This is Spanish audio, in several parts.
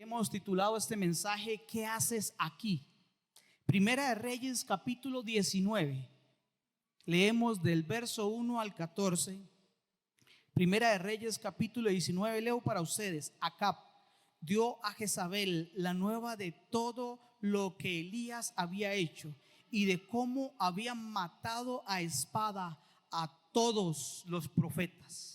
Hemos titulado este mensaje ¿Qué haces aquí? Primera de Reyes capítulo 19. Leemos del verso 1 al 14. Primera de Reyes capítulo 19. Leo para ustedes. Acab dio a Jezabel la nueva de todo lo que Elías había hecho y de cómo habían matado a espada a todos los profetas.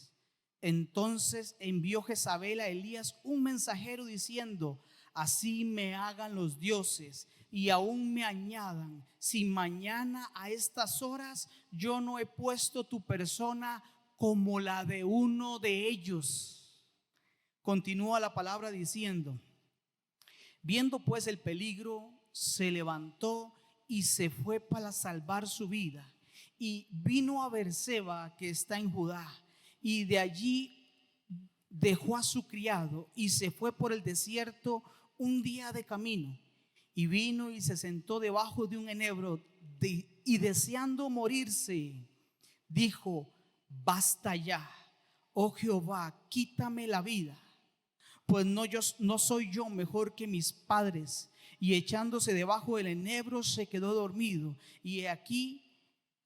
Entonces envió Jezabel a Elías un mensajero diciendo: así me hagan los dioses y aún me añadan, si mañana a estas horas yo no he puesto tu persona como la de uno de ellos. Continúa la palabra diciendo: viendo pues el peligro, se levantó y se fue para salvar su vida, y vino a Beerseba, que está en Judá, y de allí dejó a su criado y se fue por el desierto un día de camino, y vino y se sentó debajo de un enebro y deseando morirse, dijo: basta ya, oh Jehová, quítame la vida, pues no soy yo mejor que mis padres. Y echándose debajo del enebro se quedó dormido, y he aquí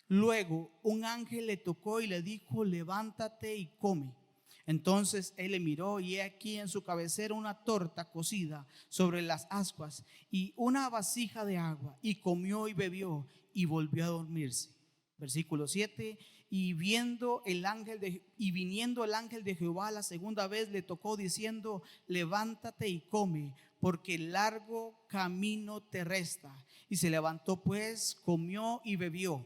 luego un ángel le tocó y le dijo: levántate y come. Entonces él le miró, y he aquí en su cabecera una torta cocida sobre las ascuas y una vasija de agua, y comió y bebió y volvió a dormirse. Versículo 7. Y viniendo el ángel de Jehová la segunda vez le tocó diciendo: levántate y come, porque largo camino te resta. Y se levantó pues, comió y bebió,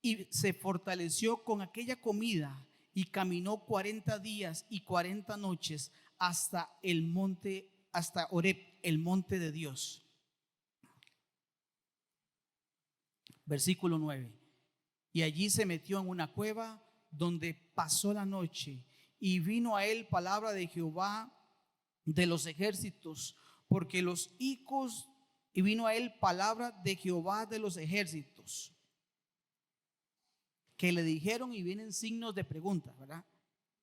y se fortaleció con aquella comida, y caminó 40 días y 40 noches hasta Horeb, el monte de Dios. Versículo 9. Y allí se metió en una cueva donde pasó la noche, y vino a él palabra de Jehová de los ejércitos, y vino a él palabra de Jehová de los ejércitos, que le dijeron, y vienen signos de pregunta, ¿verdad?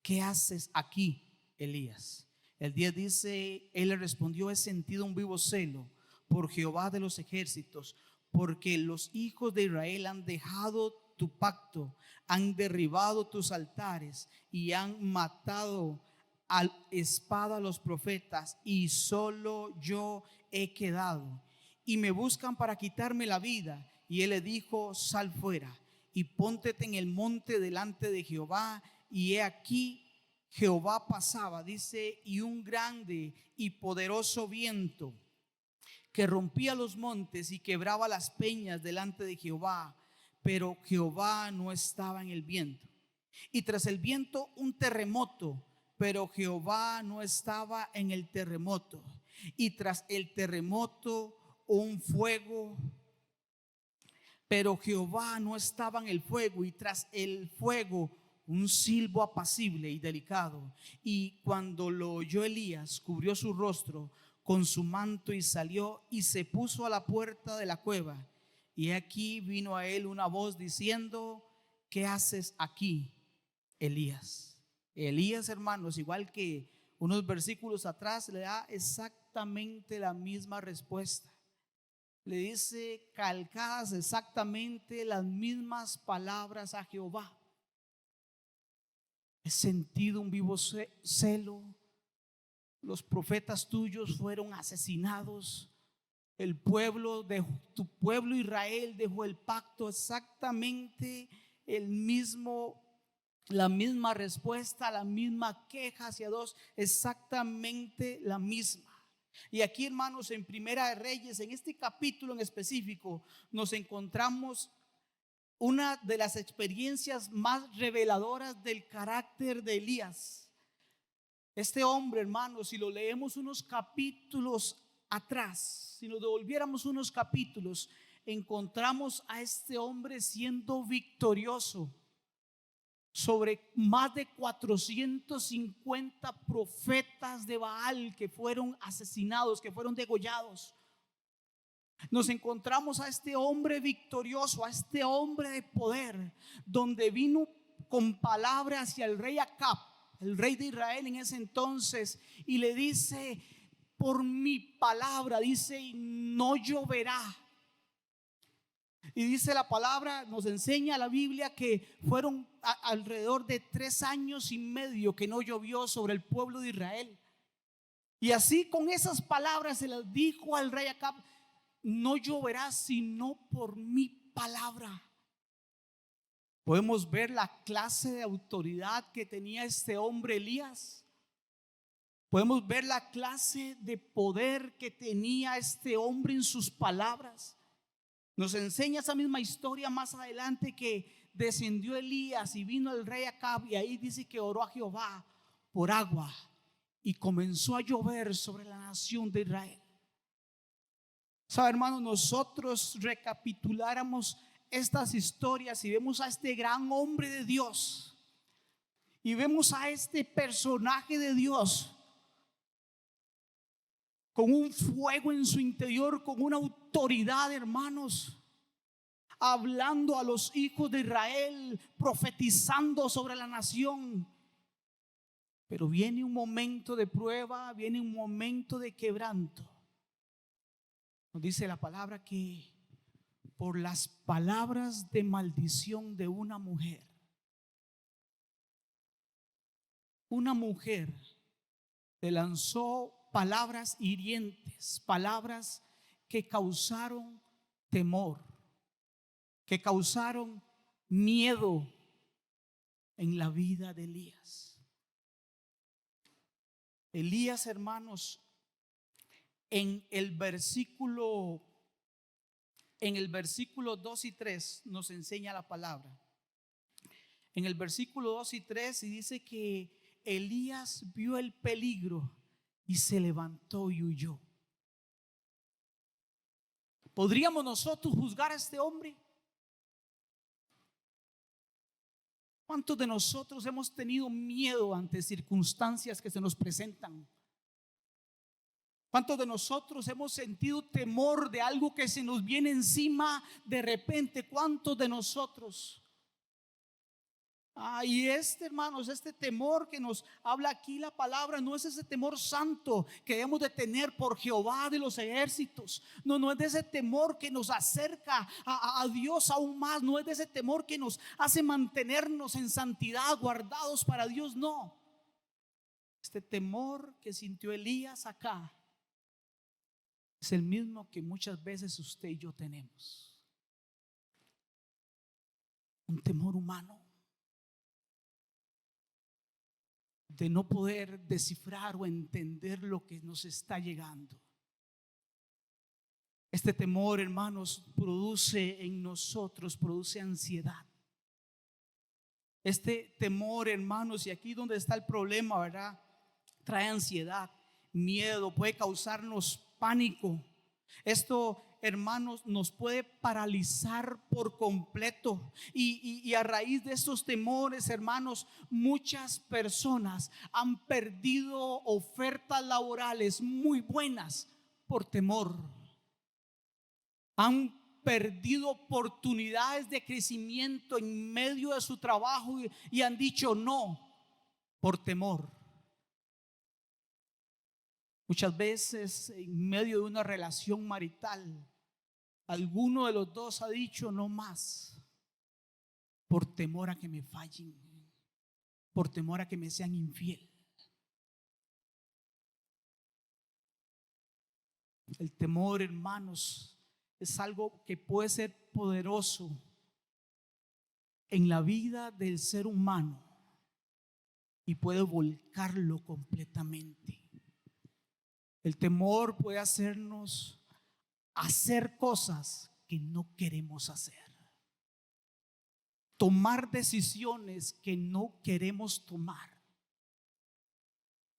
¿Qué haces aquí, Elías? El 10 dice: él le respondió: he sentido un vivo celo por Jehová de los ejércitos, porque los hijos de Israel han dejado tu pacto, han derribado tus altares y han matado a espada a los profetas, y solo yo he quedado, y me buscan para quitarme la vida. Y él le dijo: sal fuera y póntete en el monte delante de Jehová. Y he aquí Jehová pasaba, dice, y un grande y poderoso viento que rompía los montes y quebraba las peñas delante de Jehová, pero Jehová no estaba en el viento. Y tras el viento un terremoto, pero Jehová no estaba en el terremoto. Y tras el terremoto un fuego, pero Jehová no estaba en el fuego. Y tras el fuego un silbo apacible y delicado. Y cuando lo oyó Elías, cubrió su rostro con su manto y salió y se puso a la puerta de la cueva. Y aquí vino a él una voz diciendo: ¿qué haces aquí, Elías? Elías, hermanos, igual que unos versículos atrás, le da exactamente la misma respuesta. Le dice calcadas exactamente las mismas palabras a Jehová: he sentido un vivo celo, los profetas tuyos fueron asesinados, el pueblo de tu pueblo Israel dejó el pacto. Exactamente la misma respuesta, la misma queja hacia Dios, exactamente la misma. Y aquí, hermanos, en Primera de Reyes, en este capítulo en específico, nos encontramos una de las experiencias más reveladoras del carácter de Elías. Este hombre, hermanos, si lo leemos unos capítulos atrás, si nos devolviéramos unos capítulos, encontramos a este hombre siendo victorioso sobre más de 450 profetas de Baal que fueron asesinados, que fueron degollados. Nos encontramos a este hombre victorioso, a este hombre de poder, donde vino con palabra hacia el rey Acab el rey de Israel en ese entonces, y le dice: por mi palabra, dice, no lloverá. Y dice la palabra, nos enseña la Biblia que fueron alrededor de 3 años y medio que no llovió sobre el pueblo de Israel. Y así, con esas palabras, se las dijo al rey Acab: no lloverá sino por mi palabra. Podemos ver la clase de autoridad que tenía este hombre Elías. Podemos ver la clase de poder que tenía este hombre en sus palabras. Nos enseña esa misma historia más adelante, que descendió Elías y vino el rey Acab, y ahí dice que oró a Jehová por agua y comenzó a llover sobre la nación de Israel. ¿Sabe, hermano? Nosotros recapituláramos estas historias y vemos a este gran hombre de Dios y vemos a este personaje de Dios con un fuego en su interior, con una autoridad, hermanos, hablando a los hijos de Israel, profetizando sobre la nación. Pero viene un momento de prueba, viene un momento de quebranto. Nos dice la palabra que por las palabras de maldición de una mujer le lanzó palabras hirientes, palabras que causaron temor, que causaron miedo en la vida de Elías. Elías, hermanos, en el versículo 2 y 3 nos enseña la palabra. En el versículo 2 y 3 y dice que Elías vio el peligro y se levantó y huyó. ¿Podríamos nosotros juzgar a este hombre? ¿Cuántos de nosotros hemos tenido miedo ante circunstancias que se nos presentan? ¿Cuántos de nosotros hemos sentido temor de algo que se nos viene encima de repente? ¿Cuántos de nosotros? Y hermanos, este temor que nos habla aquí la palabra no es ese temor santo que debemos de tener por Jehová de los ejércitos. No es de ese temor que nos acerca a Dios aún más. No es de ese temor que nos hace mantenernos en santidad, guardados para Dios. No. Este temor que sintió Elías acá es el mismo que muchas veces usted y yo tenemos. Un temor humano de no poder descifrar o entender lo que nos está llegando. Este temor, hermanos, produce en nosotros, produce ansiedad. Este temor, hermanos, y aquí donde está el problema, ¿verdad? Trae ansiedad, miedo, puede causarnos pánico. Esto, hermanos, nos puede paralizar por completo. Y a raíz de estos temores, hermanos, muchas personas han perdido ofertas laborales muy buenas por temor. Han perdido oportunidades de crecimiento en medio de su trabajo y han dicho no por temor. Muchas veces en medio de una relación marital, alguno de los dos ha dicho no más por temor a que me fallen, por temor a que me sean infiel. El temor, hermanos, es algo que puede ser poderoso en la vida del ser humano y puede volcarlo completamente. El temor puede hacernos hacer cosas que no queremos hacer, tomar decisiones que no queremos tomar.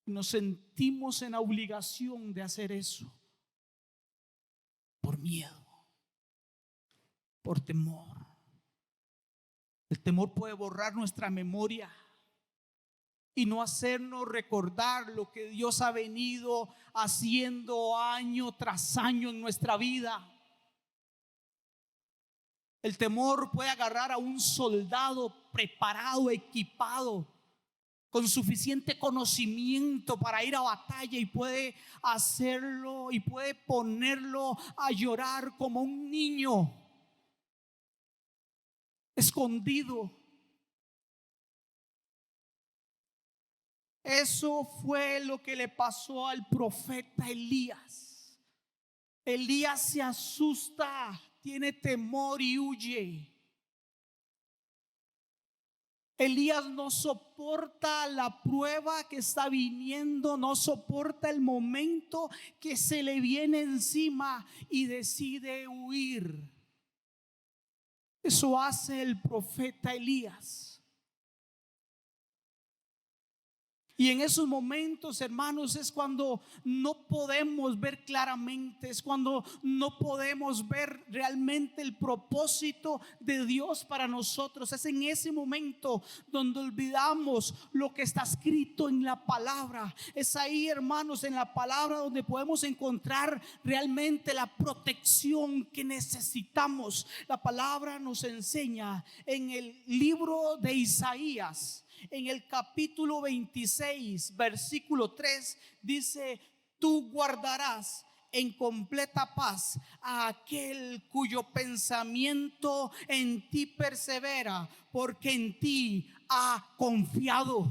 Nos sentimos en la obligación de hacer eso por miedo, por temor. El temor puede borrar nuestra memoria y no hacernos recordar lo que Dios ha venido haciendo año tras año en nuestra vida. El temor puede agarrar a un soldado preparado, equipado, con suficiente conocimiento para ir a batalla y puede hacerlo y puede ponerlo a llorar como un niño escondido. Eso fue lo que le pasó al profeta Elías. Elías se asusta, tiene temor y huye. Elías no soporta la prueba que está viniendo, no soporta el momento que se le viene encima y decide huir. Eso hace el profeta Elías. Y en esos momentos, hermanos, es cuando no podemos ver claramente, es cuando no podemos ver realmente el propósito de Dios para nosotros. Es en ese momento donde olvidamos lo que está escrito en la palabra. Es ahí, hermanos, en la palabra donde podemos encontrar realmente la protección que necesitamos. La palabra nos enseña en el libro de Isaías, en el capítulo 26, versículo 3, dice: tú guardarás en completa paz a aquel cuyo pensamiento en ti persevera, porque en ti ha confiado.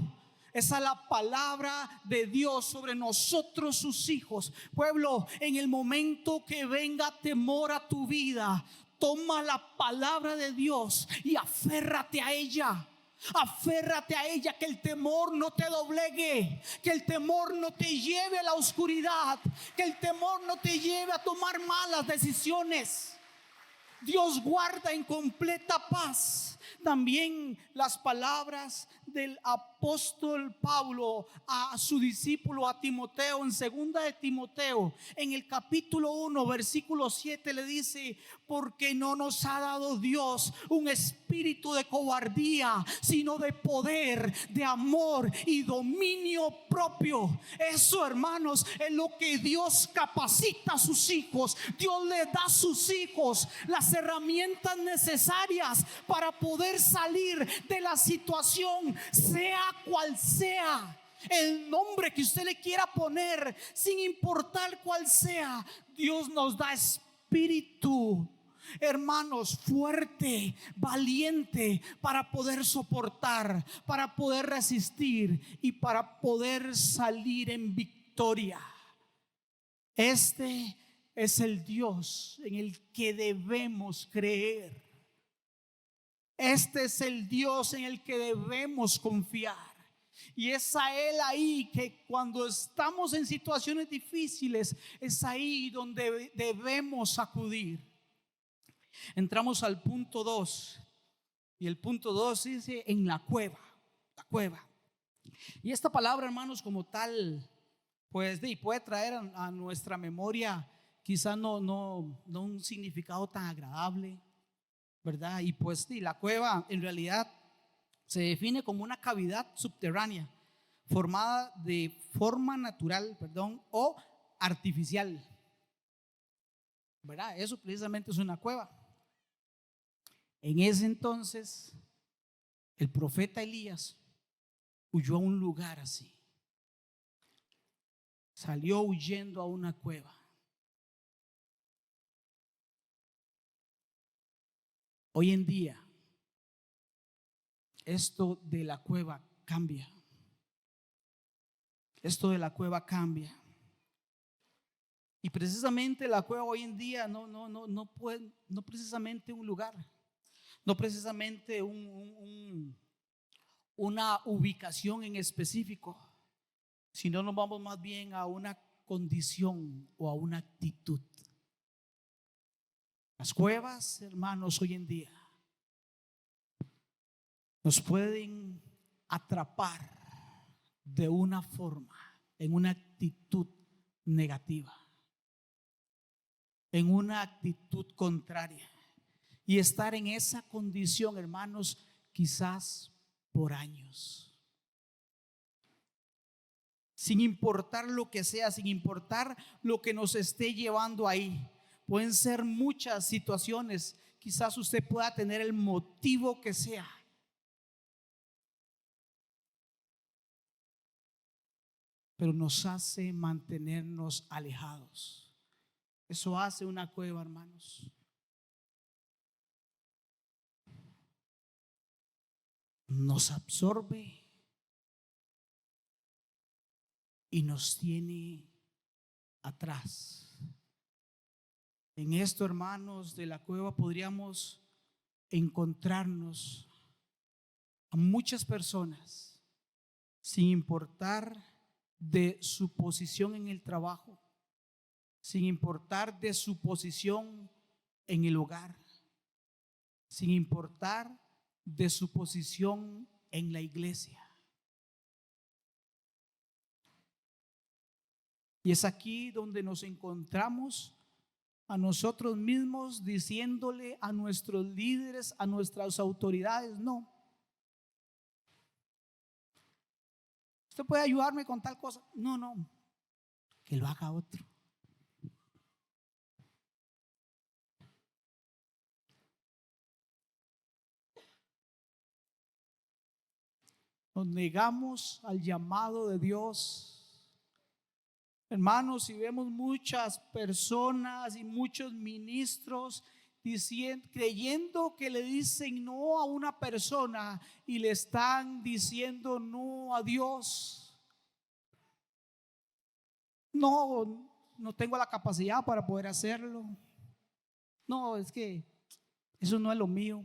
Esa es la palabra de Dios sobre nosotros, sus hijos. Pueblo, en el momento que venga temor a tu vida, toma la palabra de Dios y aférrate a ella. Aférrate a ella, que el temor no te doblegue, que el temor no te lleve a la oscuridad, que el temor no te lleve a tomar malas decisiones. Dios guarda en completa paz. También las palabras del apóstol Pablo a su discípulo, a Timoteo, en segunda de Timoteo, en el capítulo 1, versículo 7, le dice: porque no nos ha dado Dios un espíritu de cobardía, sino de poder, de amor y dominio propio. Eso, hermanos, es lo que Dios capacita a sus hijos. Dios les da a sus hijos las herramientas necesarias para poder salir de la situación, sea cual sea el nombre que usted le quiera poner, sin importar cuál sea. Dios nos da espíritu, hermanos, fuerte, valiente, para poder soportar, para poder resistir y para poder salir en victoria. Este es el Dios en el que debemos creer. Este es el Dios en el que debemos confiar. Y es a Él ahí que cuando estamos en situaciones difíciles, es ahí donde debemos acudir. Entramos al punto 2. Y el punto 2 dice: en la cueva. La cueva. Y esta palabra, hermanos, como tal, pues puede traer a nuestra memoria quizá no un significado tan agradable, ¿verdad? Y pues sí, la cueva en realidad se define como una cavidad subterránea formada de forma natural, o artificial, ¿verdad? Eso precisamente es una cueva. En ese entonces, el profeta Elías huyó a un lugar así. Salió huyendo a una cueva. Hoy en día, esto de la cueva cambia. Esto de la cueva cambia. Y precisamente la cueva hoy en día no precisamente un lugar, no precisamente una ubicación en específico, sino nos vamos más bien a una condición o a una actitud. Las cuevas, hermanos, hoy en día nos pueden atrapar de una forma, en una actitud negativa, en una actitud contraria, y estar en esa condición, hermanos, quizás por años, sin importar lo que sea, sin importar lo que nos esté llevando ahí. Pueden ser muchas situaciones. Quizás usted pueda tener el motivo que sea, pero nos hace mantenernos alejados. Eso hace una cueva, hermanos. Nos absorbe y nos tiene atrás. En esto, hermanos, de la cueva podríamos encontrarnos a muchas personas, sin importar de su posición en el trabajo, sin importar de su posición en el hogar, sin importar de su posición en la iglesia. Y es aquí donde nos encontramos a nosotros mismos diciéndole a nuestros líderes, a nuestras autoridades: no, usted puede ayudarme con tal cosa. No, que lo haga otro. Nos negamos al llamado de Dios. Hermanos, si vemos muchas personas y muchos ministros creyendo que le dicen no a una persona y le están diciendo no a Dios. No tengo la capacidad para poder hacerlo. No, es que eso no es lo mío.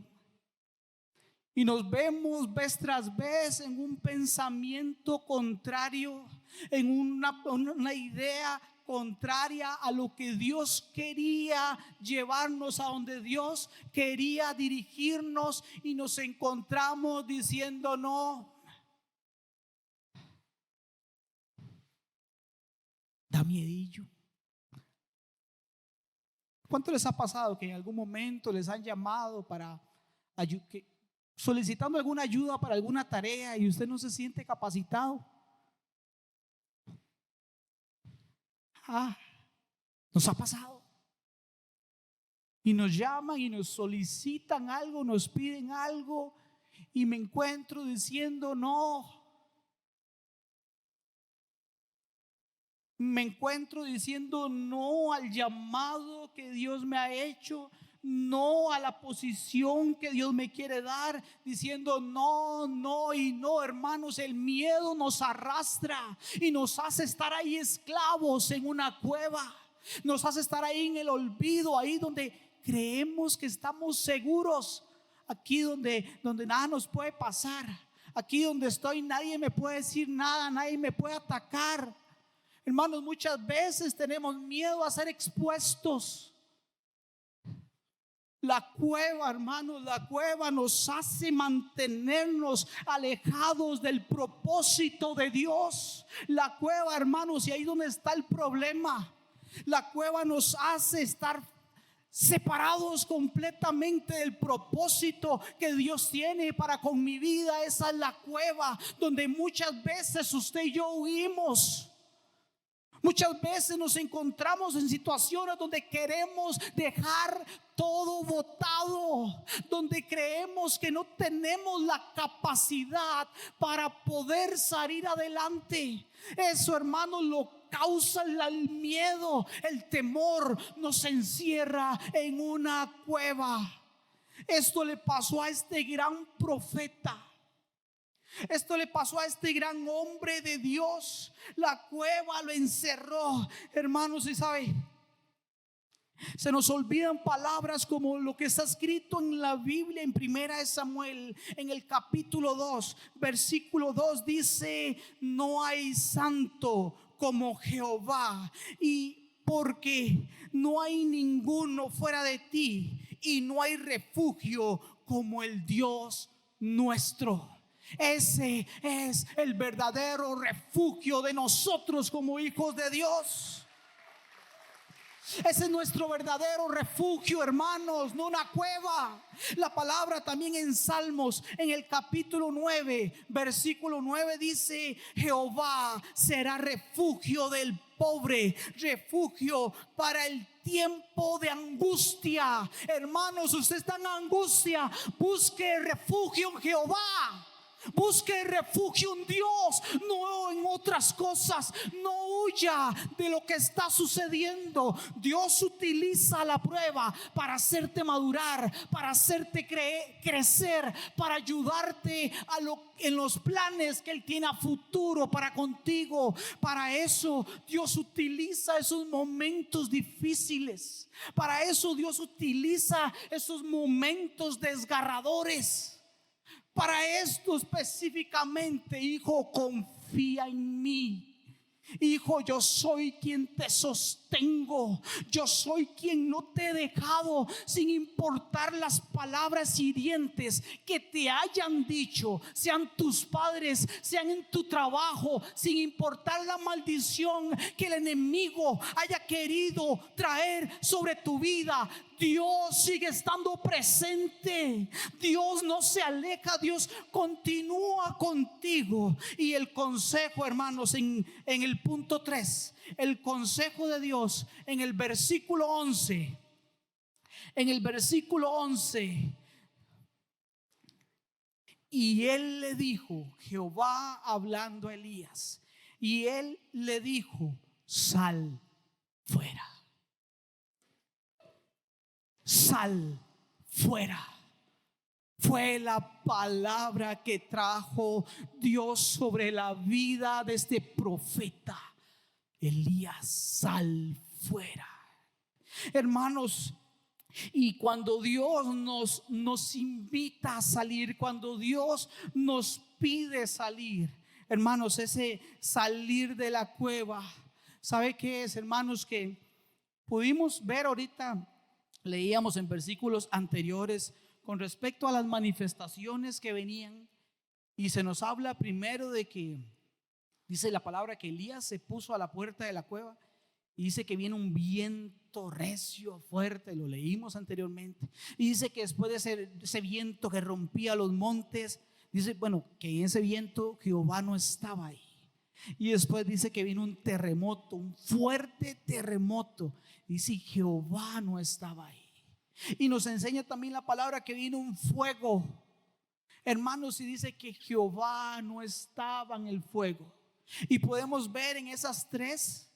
Y nos vemos vez tras vez en un pensamiento contrario, en una idea contraria a lo que Dios quería llevarnos, a donde Dios quería dirigirnos, y nos encontramos diciendo no. Da miedillo. ¿Cuánto les ha pasado que en algún momento les han llamado para solicitando alguna ayuda para alguna tarea y usted no se siente capacitado? Nos ha pasado. Y nos llaman y nos solicitan algo, nos piden algo, y me encuentro diciendo no. Me encuentro diciendo no al llamado que Dios me ha hecho, no a la posición que Dios me quiere dar, diciendo no y no. Hermanos, el miedo nos arrastra y nos hace estar ahí esclavos en una cueva, nos hace estar ahí en el olvido, ahí donde creemos que estamos seguros, aquí donde nada nos puede pasar, aquí donde estoy nadie me puede decir nada, nadie me puede atacar. Hermanos, muchas veces tenemos miedo a ser expuestos. La cueva, hermanos, la cueva nos hace mantenernos alejados del propósito de Dios. La cueva, hermanos, y ahí donde está el problema. La cueva nos hace estar separados completamente del propósito que Dios tiene para con mi vida. Esa es la cueva donde muchas veces usted y yo huimos. Muchas veces nos encontramos en situaciones donde queremos dejar todo botado, donde creemos que no tenemos la capacidad para poder salir adelante. Eso, hermanos, lo causa el miedo, el temor, nos encierra en una cueva. Esto le pasó a este gran profeta. Esto le pasó a este gran hombre de Dios. La cueva lo encerró, hermanos. Y sabe, se nos olvidan palabras como lo que está escrito en la Biblia en 1 Samuel, en el capítulo 2, versículo 2, dice: no hay santo como Jehová, y porque no hay ninguno fuera de ti, y no hay refugio como el Dios nuestro. Ese es el verdadero refugio de nosotros como hijos de Dios. Ese es nuestro verdadero refugio, hermanos, no una cueva. La palabra también en Salmos, en el capítulo 9, versículo 9 dice: Jehová será refugio del pobre, refugio para el tiempo de angustia. Hermanos, usted está en angustia, busque refugio en Jehová. Busque refugio en Dios, no en otras cosas. No huya de lo que está sucediendo. Dios utiliza la prueba para hacerte madurar, para hacerte crecer, para ayudarte en los planes que Él tiene a futuro para contigo. Para eso Dios utiliza esos momentos difíciles. Para eso Dios utiliza esos momentos desgarradores. Para esto específicamente, hijo, confía en mí. Hijo, yo soy quien te sostengo. Yo soy quien no te he dejado, sin importar las palabras hirientes que te hayan dicho, sean tus padres, sean en tu trabajo, sin importar la maldición que el enemigo haya querido traer sobre tu vida. Dios sigue estando presente. Dios no se aleja. Dios continúa contigo. Y el consejo, hermanos, en el punto 3, el consejo de Dios en el versículo 11. En el versículo 11. Y él le dijo, Jehová hablando a Elías, y él le dijo: sal fuera. Sal fuera. Fue la palabra que trajo Dios sobre la vida de este profeta Elías. Sal fuera. Hermanos, y cuando Dios nos invita a salir, cuando Dios nos pide salir, hermanos, ese salir de la cueva, ¿sabe qué es, hermanos? Que pudimos ver ahorita, leíamos en versículos anteriores con respecto a las manifestaciones que venían, y se nos habla primero de que dice la palabra que Elías se puso a la puerta de la cueva y dice que viene un viento recio, fuerte, lo leímos anteriormente, y dice que después de ese viento que rompía los montes, dice, bueno, que en ese viento Jehová no estaba ahí. Y después dice que vino un terremoto, un fuerte terremoto. Dice, Jehová no estaba ahí. Y nos enseña también la palabra que vino un fuego, hermanos, y dice que Jehová no estaba en el fuego. Y podemos ver en esas tres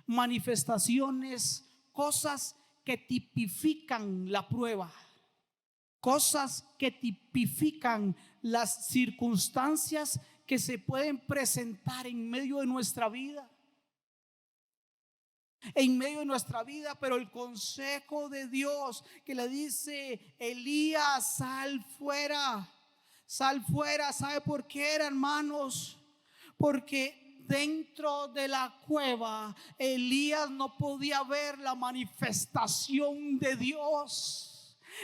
manifestaciones cosas que tipifican la prueba, cosas que tipifican las circunstancias que se pueden presentar en medio de nuestra vida. En medio de nuestra vida, pero el consejo de Dios que le dice: Elías, sal fuera. Sal fuera. ¿Sabe por qué era, hermanos? Porque dentro de la cueva Elías no podía ver la manifestación de Dios.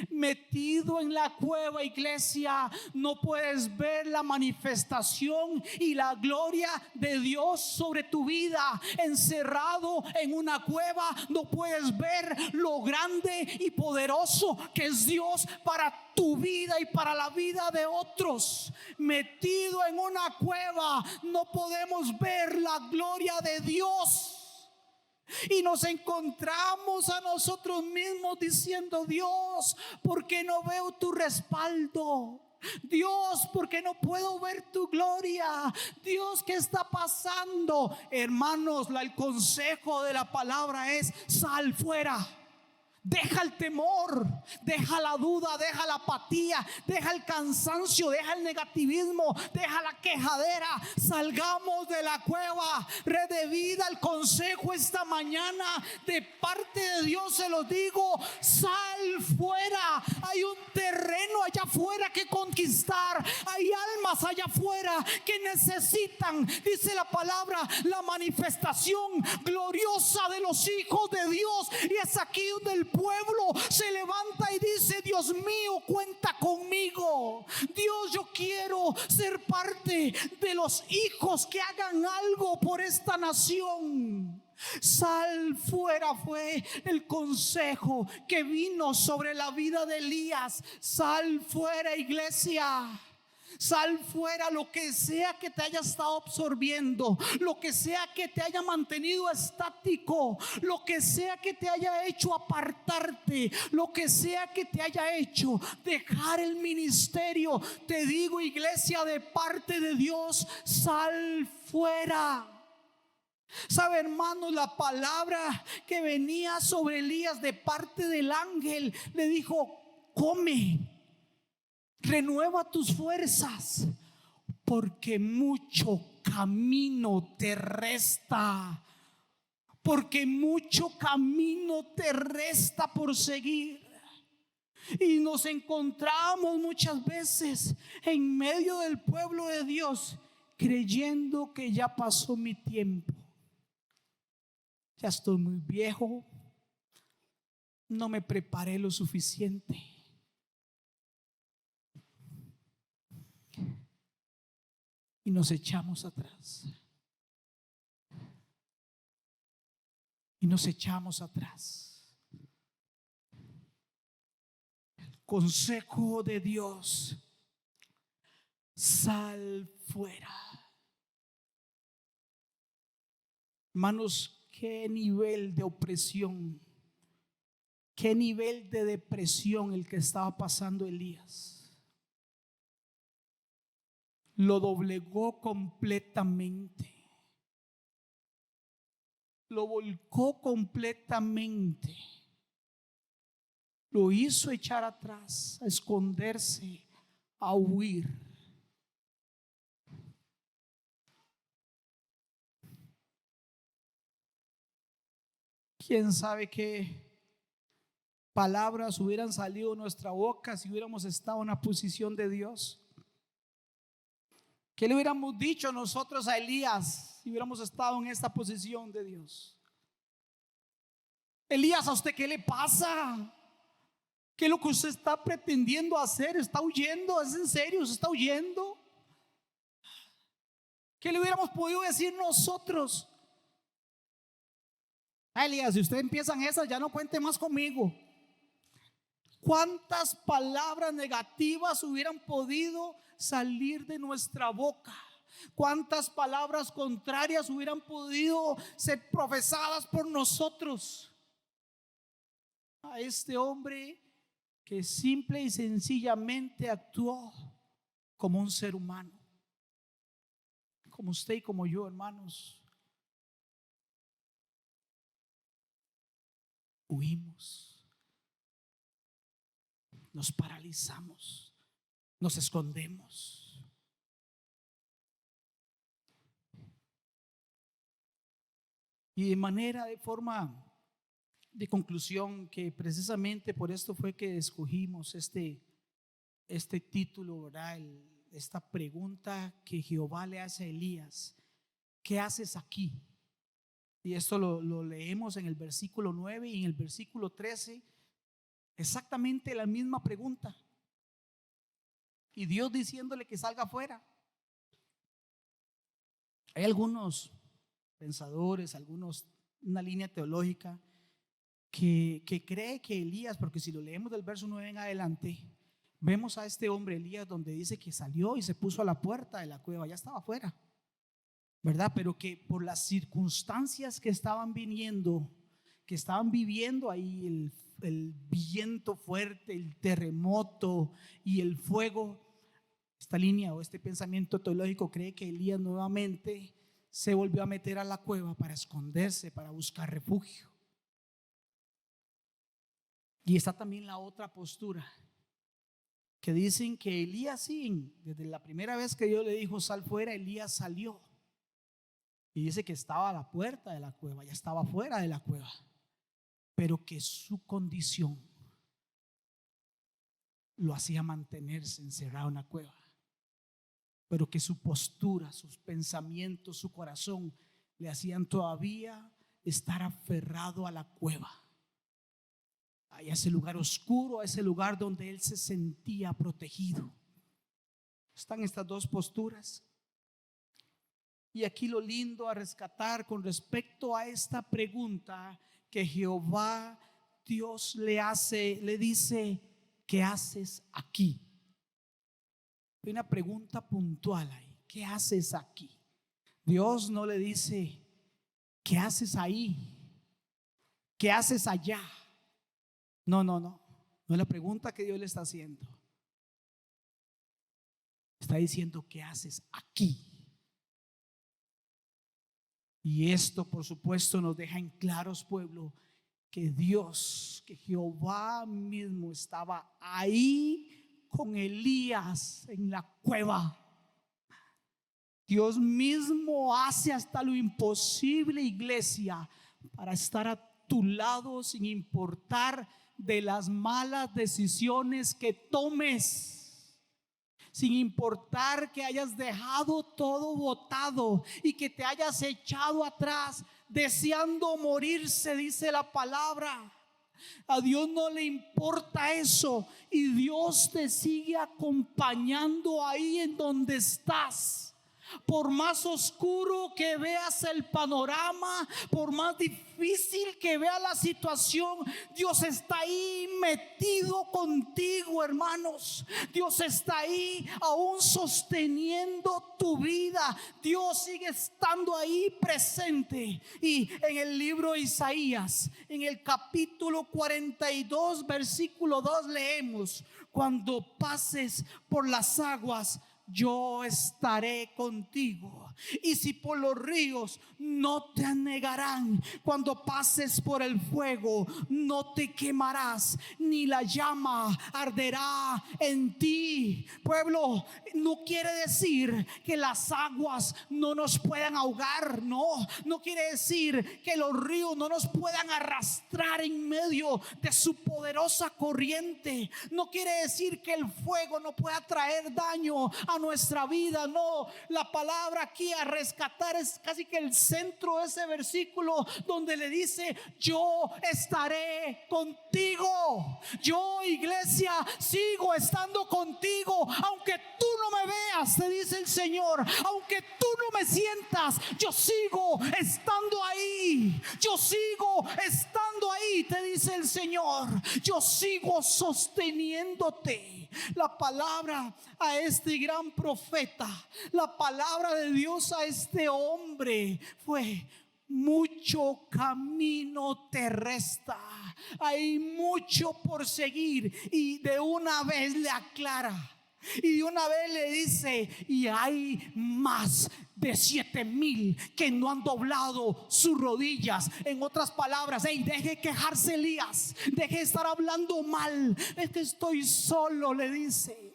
Metido en la cueva, iglesia, no puedes ver la manifestación y la gloria de Dios sobre tu vida. Encerrado en una cueva, no puedes ver lo grande y poderoso que es Dios para tu vida y para la vida de otros. Metido en una cueva, no podemos ver la gloria de Dios. Y nos encontramos a nosotros mismos diciendo: Dios, ¿por qué no veo tu respaldo? Dios, ¿por qué no puedo ver tu gloria? Dios, ¿qué está pasando? Hermanos, el consejo de la palabra es: sal fuera. Deja el temor, deja la duda, deja la apatía, deja el cansancio, deja el negativismo, deja la quejadera. Salgamos de la cueva. Red de Vida, el consejo esta mañana de parte de Dios se lo digo: sal fuera. Hay un terreno allá afuera que conquistar. Hay almas allá afuera que necesitan, dice la palabra, la manifestación gloriosa de los hijos de Dios. Y es aquí donde el pueblo se levanta y dice: Dios mío, cuenta conmigo. Dios, yo quiero ser parte de los hijos que hagan algo por esta nación. Sal fuera fue el consejo que vino sobre la vida de Elías. Sal fuera, iglesia. Sal fuera, lo que sea que te haya estado absorbiendo, lo que sea que te haya mantenido estático, lo que sea que te haya hecho apartarte, lo que sea que te haya hecho dejar el ministerio. Te digo, iglesia, de parte de Dios, sal fuera. ¿Sabe, hermanos? La palabra que venía sobre Elías de parte del ángel le dijo: come, renueva tus fuerzas, porque mucho camino te resta, porque mucho camino te resta por seguir. Y nos encontramos muchas veces en medio del pueblo de Dios creyendo que ya pasó mi tiempo, ya estoy muy viejo, no me preparé lo suficiente. Y nos echamos atrás. Y nos echamos atrás. El consejo de Dios: sal fuera. Hermanos, qué nivel de opresión, qué nivel de depresión el que estaba pasando Elías. Lo doblegó completamente, lo volcó completamente, lo hizo echar atrás, a esconderse, a huir. ¿Quién sabe qué palabras hubieran salido de nuestra boca si hubiéramos estado en la posición de Dios? ¿Qué le hubiéramos dicho nosotros a Elías si hubiéramos estado en esta posición de Dios? Elías, ¿a usted qué le pasa? ¿Qué es lo que usted está pretendiendo hacer? ¿Está huyendo? ¿Es en serio? ¿Se está huyendo? ¿Qué le hubiéramos podido decir nosotros? Elías, si usted empieza en esas, ya no cuente más conmigo. ¿Cuántas palabras negativas hubieran podido salir de nuestra boca? ¿Cuántas palabras contrarias hubieran podido ser profesadas por nosotros a este hombre que simple y sencillamente actuó como un ser humano, como usted y como yo, hermanos? Huimos, nos paralizamos, nos escondemos. Y de forma de conclusión, que precisamente por esto fue que escogimos este título, ¿verdad? Esta pregunta que Jehová le hace a Elías: ¿qué haces aquí? Y esto lo leemos en el versículo 9 y en el versículo 13, exactamente la misma pregunta. Y Dios diciéndole que salga afuera. Hay algunos pensadores, una línea teológica que cree que Elías, porque si lo leemos del verso 9 en adelante, vemos a este hombre Elías donde dice que salió y se puso a la puerta de la cueva, ya estaba afuera, ¿verdad? Pero que por las circunstancias que estaban viniendo, que estaban viviendo ahí, el viento fuerte, el terremoto y el fuego, esta línea o este pensamiento teológico cree que Elías nuevamente se volvió a meter a la cueva para esconderse, para buscar refugio. Y está también la otra postura, que dicen que Elías, sí, desde la primera vez que Dios le dijo sal fuera, Elías salió. Y dice que estaba a la puerta de la cueva, ya estaba fuera de la cueva, pero que su condición lo hacía mantenerse encerrado en la cueva, pero que su postura, sus pensamientos, su corazón le hacían todavía estar aferrado a la cueva, a ese lugar oscuro, a ese lugar donde él se sentía protegido. Están estas dos posturas. Y aquí lo lindo a rescatar con respecto a esta pregunta que Jehová Dios le hace, le dice: ¿qué haces aquí? Hay una pregunta puntual ahí. ¿Qué haces aquí? Dios no le dice, ¿qué haces ahí? ¿Qué haces allá? No, no, no. No es la pregunta que Dios le está haciendo. Está diciendo, ¿qué haces aquí? Y esto, por supuesto, nos deja en claros, pueblo, que Dios, que Jehová mismo estaba ahí con Elías en la cueva. Dios mismo hace hasta lo imposible, iglesia, para estar a tu lado sin importar de las malas decisiones que tomes, sin importar que hayas dejado todo botado y que te hayas echado atrás deseando morirse, dice la palabra. A Dios no le importa eso y Dios te sigue acompañando ahí en donde estás. Por más oscuro que veas el panorama, por más difícil que veas la situación, Dios está ahí metido contigo, hermanos. Dios está ahí aún sosteniendo tu vida. Dios sigue estando ahí presente. Y en el libro de Isaías, en el capítulo 42, versículo 2, leemos: cuando pases por las aguas, yo estaré contigo, y si por los ríos, no te anegarán. Cuando pases por el fuego, no te quemarás, ni la llama arderá en ti. Pueblo, no quiere decir que las aguas no nos puedan ahogar. No quiere decir que los ríos no nos puedan arrastrar en medio de su poderosa corriente. No quiere decir que el fuego no pueda traer daño a nuestra vida. No, la palabra aquí a rescatar es casi que el centro de ese versículo, donde le dice: yo estaré contigo. Yo, iglesia, sigo estando contigo, aunque tú no me veas, te dice el Señor. Aunque tú no me sientas, yo sigo estando ahí. Yo sigo estando ahí, te dice el Señor. Yo sigo sosteniéndote. La palabra a este gran profeta, la palabra de Dios a este hombre fue: mucho camino te resta, hay mucho por seguir. Y de una vez le aclara, y de una vez le dice: y hay más de 7,000 que no han doblado sus rodillas. En otras palabras, deje quejarse Elías, deje estar hablando mal. Es que estoy solo, le dice.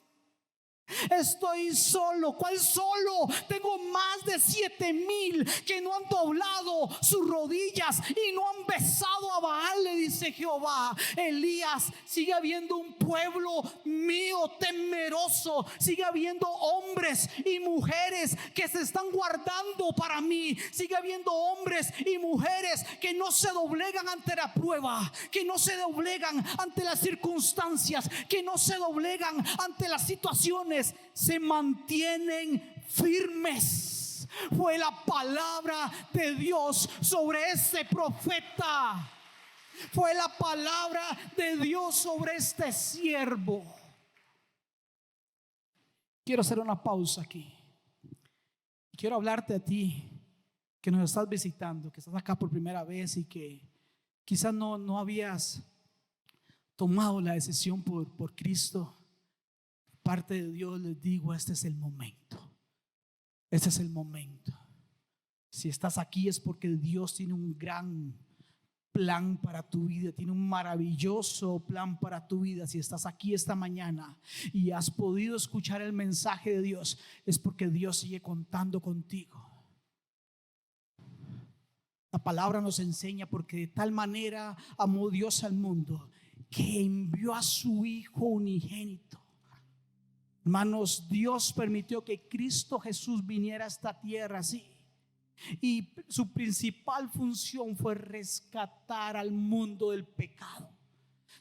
Estoy solo. ¿Cuál solo? Tengo más de 7,000 que no han doblado sus rodillas y no han besado a Baal, le dice Jehová. Elías, sigue habiendo un pueblo mío temeroso. Sigue habiendo hombres y mujeres que se están guardando para mí. Sigue habiendo hombres y mujeres que no se doblegan ante la prueba, que no se doblegan ante las circunstancias, que no se doblegan ante las situaciones. Se mantienen firmes. Fue la palabra de Dios sobre este profeta. Fue la palabra de Dios sobre este siervo. Quiero hacer una pausa aquí. Quiero hablarte a ti que nos estás visitando, que estás acá por primera vez y que quizás no habías tomado la decisión por Cristo. Parte de Dios, les digo: este es el momento. Este es el momento. Si estás aquí es porque Dios tiene un gran plan para tu vida, tiene un maravilloso plan para tu vida. Si estás aquí esta mañana y has podido escuchar el mensaje de Dios, es porque Dios sigue contando contigo. La palabra nos enseña: porque de tal manera amó Dios al mundo, que envió a su Hijo unigénito. Hermanos, Dios permitió que Cristo Jesús viniera a esta tierra así, y su principal función fue rescatar al mundo del pecado.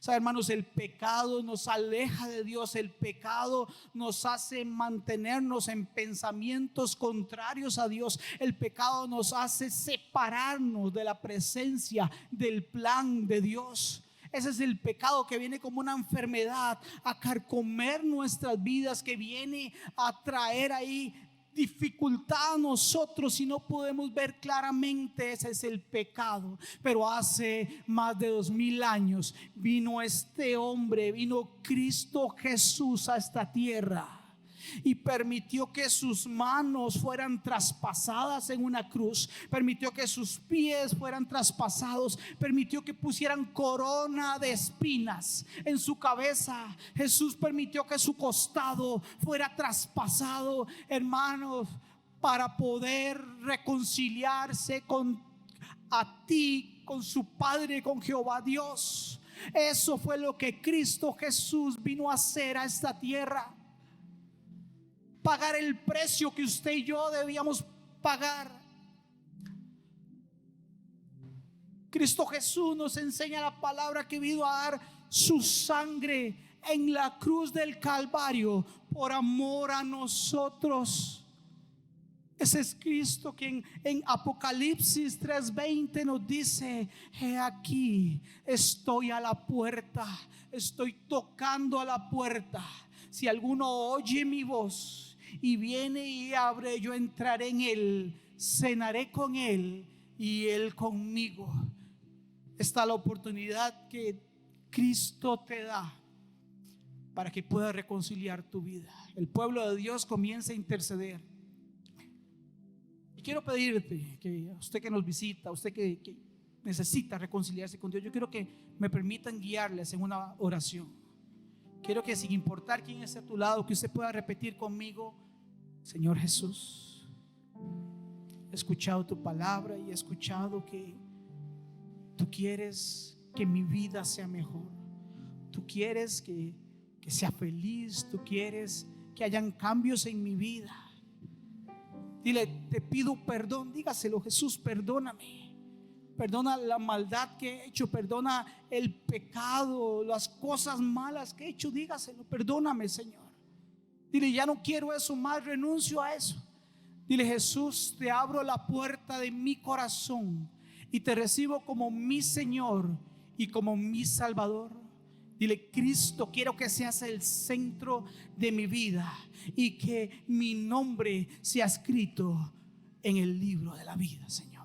¿Sabe, hermanos? El pecado nos aleja de Dios. El pecado nos hace mantenernos en pensamientos contrarios a Dios. El pecado nos hace separarnos de la presencia del plan de Dios. Ese es el pecado que viene como una enfermedad a carcomer nuestras vidas, que viene a traer ahí dificultad a nosotros y no podemos ver claramente. Ese es el pecado. Pero hace más de 2000 años vino este hombre, vino Cristo Jesús a esta tierra y permitió que sus manos fueran traspasadas en una cruz, permitió que sus pies fueran traspasados, permitió que pusieran corona de espinas en su cabeza. Jesús permitió que su costado fuera traspasado, hermanos, para poder reconciliarse con a ti, con su Padre, con Jehová Dios. Eso fue lo que Cristo Jesús vino a hacer a esta tierra. Pagar el precio que usted y yo debíamos pagar. Cristo Jesús nos enseña la palabra que vino a dar su sangre en la cruz del Calvario por amor a nosotros. Ese es Cristo quien en Apocalipsis 3:20 nos dice: he aquí, estoy a la puerta, estoy tocando a la puerta. Si alguno oye mi voz y viene y abre, yo entraré en él, cenaré con él y él conmigo. Esta es la oportunidad que Cristo te da para que puedas reconciliar tu vida. El pueblo de Dios comienza a interceder. Y quiero pedirte que a usted que nos visita, a usted que necesita reconciliarse con Dios, yo quiero que me permitan guiarles en una oración. Quiero que, sin importar quién esté a tu lado, que usted pueda repetir conmigo: Señor Jesús, he escuchado tu palabra y he escuchado que tú quieres que mi vida sea mejor. Tú quieres que sea feliz. Tú quieres que hayan cambios en mi vida. Dile: te pido perdón. Dígaselo: Jesús, perdóname. Perdona la maldad que he hecho, perdona el pecado, las cosas malas que he hecho. Dígaselo: perdóname, Señor. Dile: ya no quiero eso más, renuncio a eso. Dile: Jesús, te abro la puerta de mi corazón y te recibo como mi Señor y como mi Salvador. Dile: Cristo, quiero que seas el centro de mi vida y que mi nombre sea escrito en el libro de la vida, Señor.